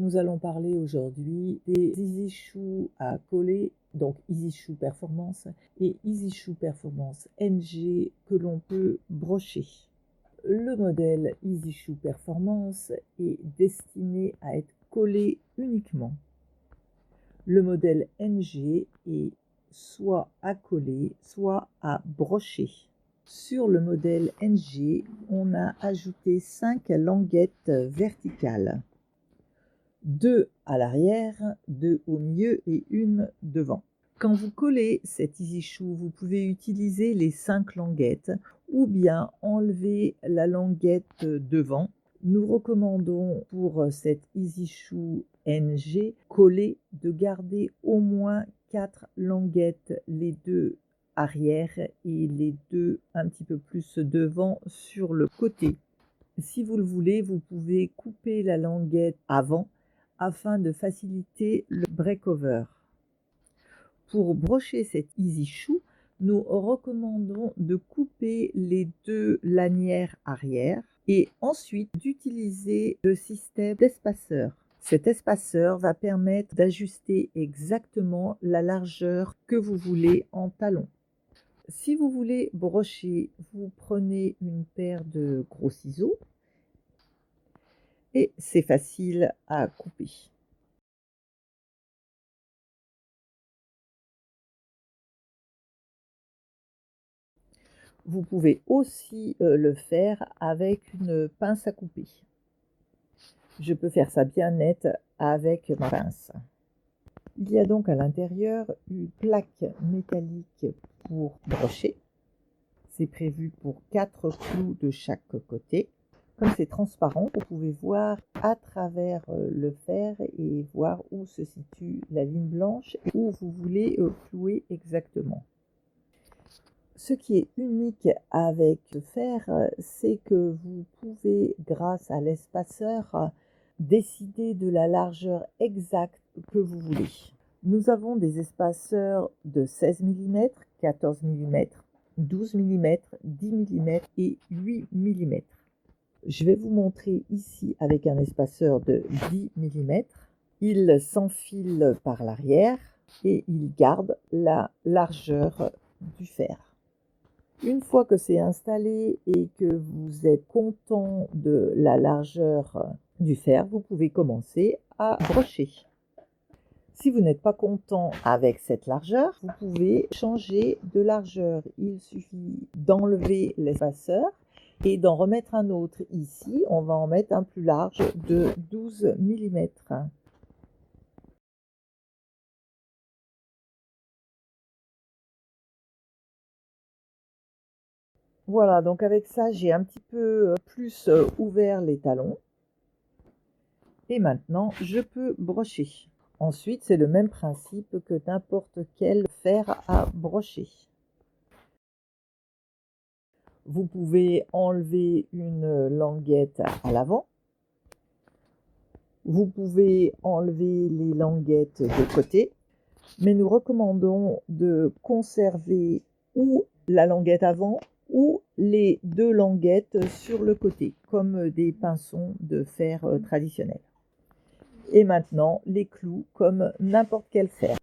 Nous allons parler aujourd'hui des Easy Shoe à coller, donc Easy Shoe Performance et Easy Shoe Performance NG que l'on peut brocher. Le modèle Easy Shoe Performance est destiné à être collé uniquement. Le modèle NG est soit à coller, soit à brocher. Sur le modèle NG, on a ajouté 5 languettes verticales. 2 à l'arrière, 2 au milieu et 1 devant. Quand vous collez cet Easy Shoe, vous pouvez utiliser les 5 languettes ou bien enlever la languette devant. Nous recommandons pour cet Easy Shoe NG collé de garder au moins 4 languettes, les 2 arrière et les 2 un petit peu plus devant sur le côté. Si vous le voulez, vous pouvez couper la languette avant afin de faciliter le break-over. Pour brocher cet Easy Shoe, nous recommandons de couper les 2 lanières arrière et ensuite d'utiliser le système d'espaceur. Cet espaceur va permettre d'ajuster exactement la largeur que vous voulez en talon. Si vous voulez brocher, vous prenez une paire de gros ciseaux et c'est facile à couper. Vous pouvez aussi le faire avec une pince à couper. Je peux faire ça bien net avec ma pince. Il y a donc à l'intérieur une plaque métallique pour brocher. C'est prévu pour 4 clous de chaque côté. Comme c'est transparent, vous pouvez voir à travers le fer et voir où se situe la ligne blanche et où vous voulez clouer exactement. Ce qui est unique avec le fer, c'est que vous pouvez, grâce à l'espaceur, décider de la largeur exacte que vous voulez. Nous avons des espaceurs de 16 mm, 14 mm, 12 mm, 10 mm et 8 mm. Je vais vous montrer ici avec un espaceur de 10 mm. Il s'enfile par l'arrière et il garde la largeur du fer. Une fois que c'est installé et que vous êtes content de la largeur du fer, vous pouvez commencer à brocher. Si vous n'êtes pas content avec cette largeur, vous pouvez changer de largeur. Il suffit d'enlever l'espaceur et d'en remettre un autre. Ici, on va en mettre un plus large de 12 mm. Voilà, donc avec ça, j'ai un petit peu plus ouvert les talons. Et maintenant, je peux brocher. Ensuite, c'est le même principe que n'importe quel fer à brocher. Vous pouvez enlever une languette à l'avant. Vous pouvez enlever les languettes de côté. Mais nous recommandons de conserver ou la languette avant ou les 2 languettes sur le côté, comme des pinçons de fer traditionnels. Et maintenant, les clous comme n'importe quel fer.